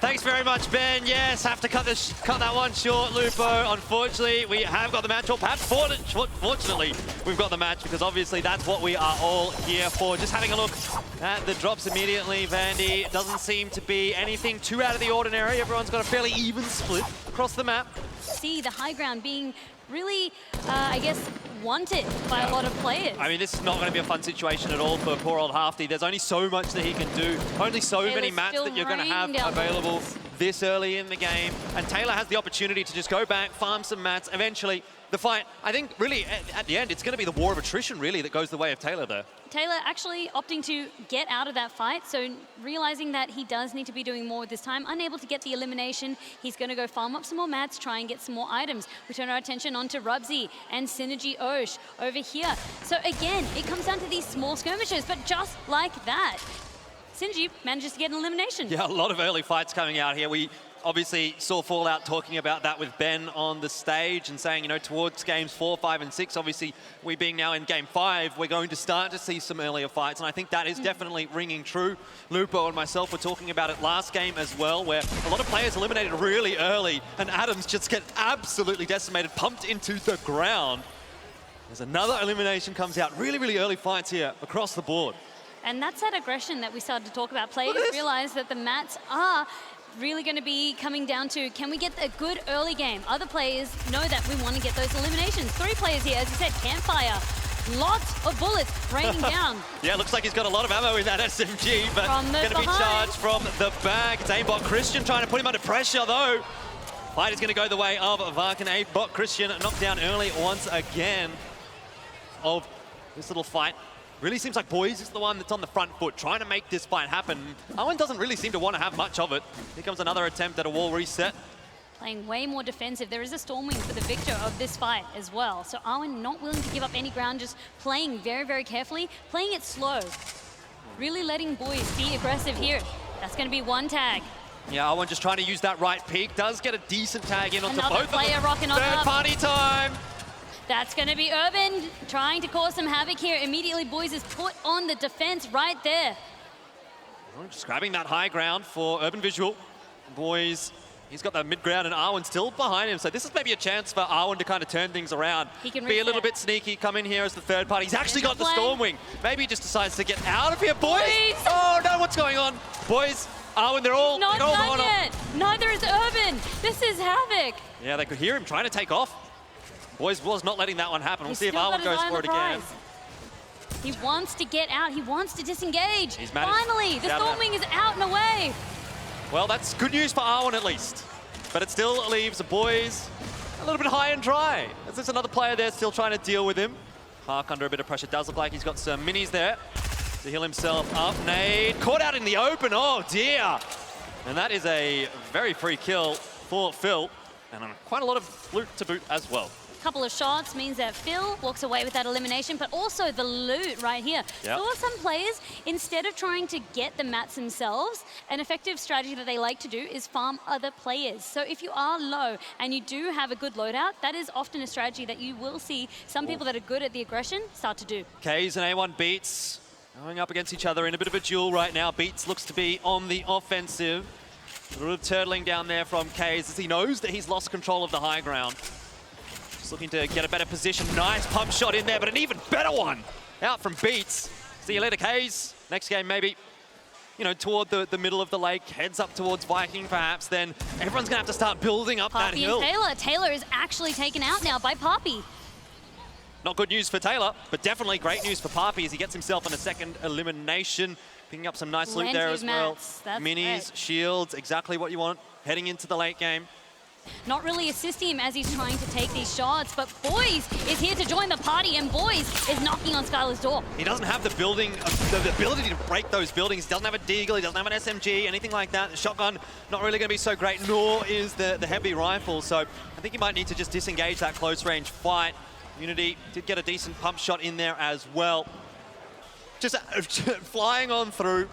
Thanks very much, Ben. Yes, have to cut that one short, Lupo. Unfortunately, we have got the match, or perhaps fortunately, we've got the match, because obviously that's what we are all here for. Just having a look at the drops immediately, Vandy. Doesn't seem to be anything too out of the ordinary. Everyone's got a fairly even split across the map. See the high ground being really, I guess, wanted by a lot of players. I mean, this is not going to be a fun situation at all for poor old Halfty. There's only so much that he can do. Only so many mats that you're going to have available this early in the game. And Taylor has the opportunity to just go back, farm some mats. Eventually, the fight, I think, really, at the end, it's going to be the war of attrition, really, that goes the way of Taylor there. Taylor actually opting to get out of that fight, so realizing that he does need to be doing more this time, unable to get the elimination, he's going to go farm up some more mats, try and get some more items. We turn our attention onto Rubsy and Synergy Osh over here. So again, it comes down to these small skirmishes, but just like that, Synergy manages to get an elimination. Yeah, a lot of early fights coming out here. We obviously saw Fallout talking about that with Ben on the stage and saying, you know, towards games 4, 5, and 6, obviously we being now in game 5, we're going to start to see some earlier fights, and I think that is definitely ringing true. Lupo and myself were talking about it last game as well, where a lot of players eliminated really early, and Adams just get absolutely decimated, pumped into the ground. There's another elimination comes out. Really, really early fights here across the board. And that's that aggression that we started to talk about. Players realize that the mats are really going to be coming down to, can we get a good early game? Other players know that we want to get those eliminations. 3 players here, as you said, Campfire. Lots of bullets raining down. Yeah, looks like he's got a lot of ammo in that SMG, but going to be charged from the back. It's aimbot Christian trying to put him under pressure, though. Fight is going to go the way of Varkan. Aimbot Christian knocked down early once again of this little fight. Really seems like Boys is the one that's on the front foot, trying to make this fight happen. Owen doesn't really seem to want to have much of it. Here comes another attempt at a wall reset. Playing way more defensive. There is a Stormwing for the victor of this fight as well. So Arwen not willing to give up any ground, just playing very, very carefully, playing it slow. Really letting Boys be aggressive here. That's going to be 1 tag. Yeah, Owen just trying to use that right peak. Does get a decent tag in onto both of them. Player rocking on Third up. party time. That's going to be Urban trying to cause some havoc here. Immediately, Boys is put on the defense right there. Just grabbing that high ground for Urban Visual. Boys, he's got that mid ground and Arwen still behind him. So this is maybe a chance for Arwen to kind of turn things around. He can be a little bit sneaky, come in here as the third party. He's actually got the Stormwing. Maybe he just decides to get out of here. Boys! Oh no, what's going on? Boys, Arwen, they're all not going done yet. Neither is Urban. This is havoc. Yeah, they could hear him trying to take off. Boys was not letting that one happen. We'll see if Arwen goes for it again. He wants to get out. He wants to disengage. He's managed. Finally, the Stormwing is out and away. Well, that's good news for Arwen at least. But it still leaves the Boys a little bit high and dry. There's another player there still trying to deal with him. Park under a bit of pressure. Does look like he's got some minis there to heal himself up. Nade caught out in the open. Oh dear. And that is a very free kill for Phil. And quite a lot of loot to boot as well. Couple of shots means that Phil walks away with that elimination, but also the loot right here. Yep. So some players, instead of trying to get the mats themselves, an effective strategy that they like to do is farm other players. So if you are low and you do have a good loadout, that is often a strategy that you will see some people that are good at the aggression start to do. Kays and A1 Beats going up against each other in a bit of a duel right now. Beats looks to be on the offensive. A little turtling down there from Kays as he knows that he's lost control of the high ground. Looking to get a better position. Nice pump shot in there, but an even better one out from Beats. See you later, Kays. Next game, maybe, you know, toward the middle of the lake, heads up towards Viking, perhaps. Then everyone's going to have to start building up that hill. And Taylor. Taylor is actually taken out now by Poppy. Not good news for Taylor, but definitely great news for Poppy as he gets himself on a second elimination. Picking up some nice loot there as well. Minis, shields, exactly what you want heading into the late game. Not really assisting him as he's trying to take these shots, but Boys is here to join the party, and Boys is knocking on Skylar's door. He doesn't have the building, the ability to break those buildings. He doesn't have a deagle, he doesn't have an SMG, anything like that. The shotgun, not really going to be so great, nor is the heavy rifle. So I think he might need to just disengage that close range fight. Unity did get a decent pump shot in there as well. Just flying on through.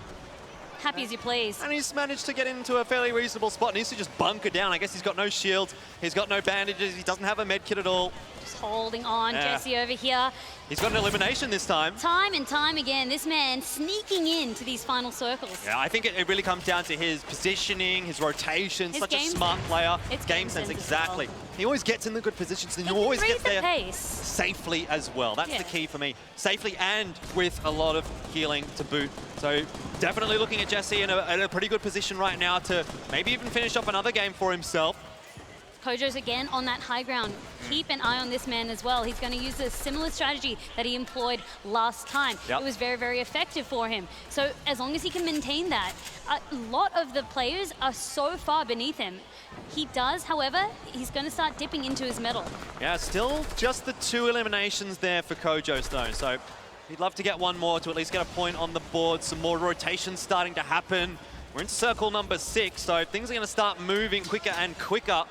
Happy as you please. And he's managed to get into a fairly reasonable spot. Needs to just bunker down. I guess he's got no shields. He's got no bandages. He doesn't have a med kit at all. Just holding on, Jesse over here. He's got an elimination this time. Time and time again, this man sneaking into these final circles. Yeah, I think it really comes down to his positioning, his rotation, such a smart player. It's game sense, exactly. Well. He always gets in the good positions and he always gets there pace. safely as well. That's the key for me. Safely and with a lot of healing to boot. So definitely looking at Jesse in a pretty good position right now to maybe even finish up another game for himself. Kojo's again on that high ground. Keep an eye on this man as well. He's going to use a similar strategy that he employed last time. It was very, very effective for him. So as long as he can maintain that, a lot of the players are so far beneath him. He does, however, he's going to start dipping into his medal. Yeah, still just the 2 eliminations there for Kojo Stone. So he'd love to get one more to at least get a point on the board. Some more rotations starting to happen. We're in circle number 6, so things are going to start moving quicker and quicker.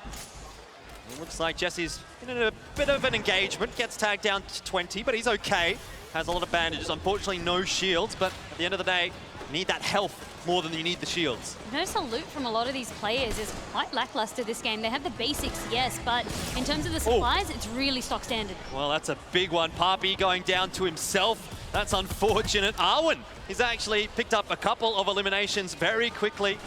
It looks like Jesse's in a bit of an engagement, gets tagged down to 20, but he's okay. Has a lot of bandages, unfortunately no shields, but at the end of the day, you need that health more than you need the shields. Notice the loot from a lot of these players is quite lackluster this game. They have the basics, yes, but in terms of the supplies, it's really stock standard. Well, that's a big one. Papi going down to himself. That's unfortunate. Arwen, he's actually picked up a couple of eliminations very quickly.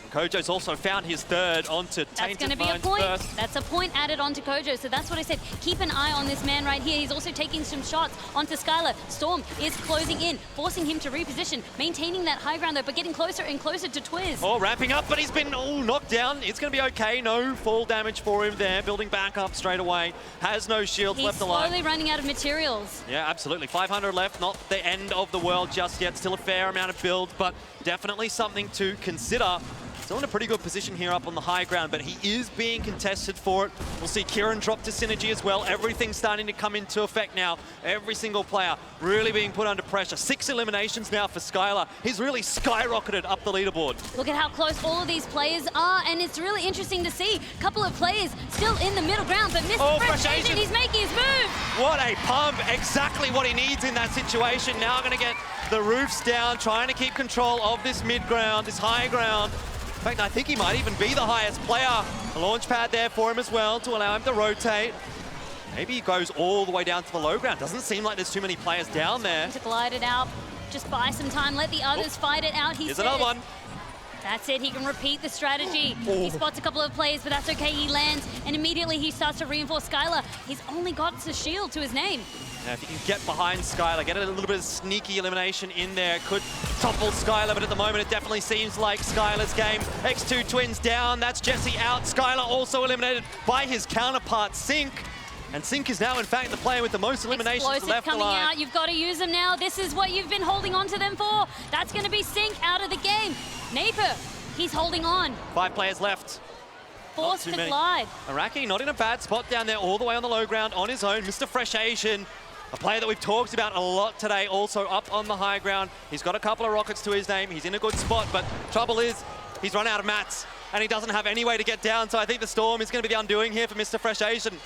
Kojo's also found his third onto Tainted Minds. That's going to be a point. First. That's a point added onto Kojo. So that's what I said. Keep an eye on this man right here. He's also taking some shots onto Skylar. Storm is closing in, forcing him to reposition, maintaining that high ground though, but getting closer and closer to Twiz. Oh, ramping up, but he's been knocked down. It's going to be okay. No fall damage for him there. Building back up straight away. Has no shields left alive. He's slowly running out of materials. Yeah, absolutely. 500 left. Not the end of the world just yet. Still a fair amount of build, but definitely something to consider. Still in a pretty good position here up on the high ground, but he is being contested for it. We'll see Kieran drop to Synergy as well. Everything's starting to come into effect now. Every single player really being put under pressure. 6 eliminations now for Skylar. He's really skyrocketed up the leaderboard. Look at how close all of these players are, and it's really interesting to see a couple of players still in the middle ground, but Mr. Fresh Asian, he's making his move. What a pump. Exactly what he needs in that situation. Now going to get the roofs down, trying to keep control of this mid ground, this high ground. In fact, I think he might even be the highest player. A launch pad there for him as well to allow him to rotate. Maybe he goes all the way down to the low ground. Doesn't seem like there's too many players down there. To glide it out, just buy some time, let the others fight it out. Here's another one. That's it, he can repeat the strategy. He spots a couple of players, but that's okay, he lands, and immediately he starts to reinforce Skylar. He's only got the shield to his name. Now, if you can get behind Skylar, get a little bit of sneaky elimination in there, could topple Skylar, but at the moment it definitely seems like Skylar's game. X2 Twins down, that's Jesse out. Skylar also eliminated by his counterpart, Sync. And Sync is now, in fact, the player with the most eliminations Explosive left coming alive. out. You've got to use them now. This is what you've been holding on to them for. That's going to be Sync out of the game. Naper, he's holding on. 5 players left. Forced to glide. Araki not in a bad spot down there, all the way on the low ground on his own. Mr. Fresh Asian, a player that we've talked about a lot today, also up on the high ground. He's got a couple of rockets to his name. He's in a good spot, but trouble is he's run out of mats and he doesn't have any way to get down. So I think the storm is going to be the undoing here for Mr. Fresh Asian.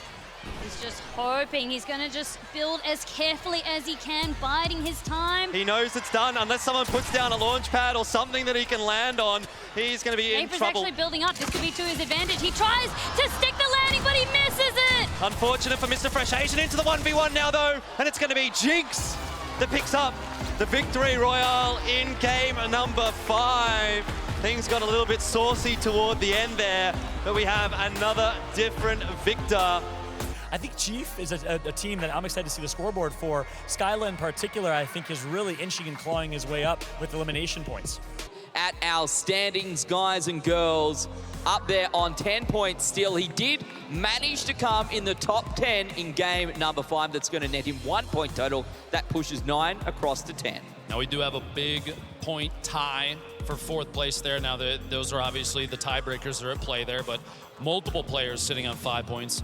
He's just hoping. He's going to just build as carefully as he can, biding his time. He knows it's done. Unless someone puts down a launch pad or something that he can land on, he's going to be in trouble. Naper's actually building up. This could be to his advantage. He tries to stick the landing, but he misses it. Unfortunate for Mr. Fresh Asian. Into the 1v1 now, though, and it's going to be Jinx that picks up the victory Royale in game number 5. Things got a little bit saucy toward the end there, but we have another different victor. I think Chief is a team that I'm excited to see the scoreboard for. Skyla in particular, I think, is really inching and clawing his way up with elimination points. At our standings, guys and girls, up there on 10 points still. He did manage to come in the top 10 in game number 5. That's going to net him 1 point total. That pushes 9 across to 10. Now we do have a big point tie for 4th place there. Now those are obviously the tiebreakers that are at play there, but multiple players sitting on 5 points.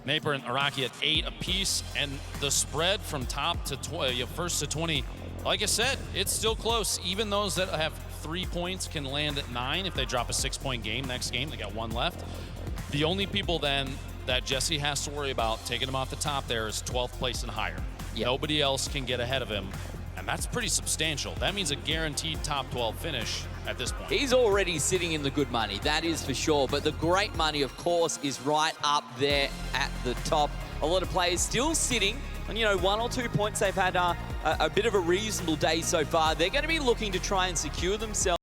Naper and Araki at 8 apiece, and the spread from top to first to 20, like I said, it's still close. Even those that have 3 points can land at 9 if they drop a 6-point game next game. They got 1 left. The only people then that Jesse has to worry about taking him off the top there is 12th place and higher. Yep. Nobody else can get ahead of him, and that's pretty substantial. That means a guaranteed top 12 finish at this point. He's already sitting in the good money, that is for sure. But the great money, of course, is right up there at the top. a lot of players still sitting on, 1 or 2 points. They've had a bit of a reasonable day so far. They're going to be looking to try and secure themselves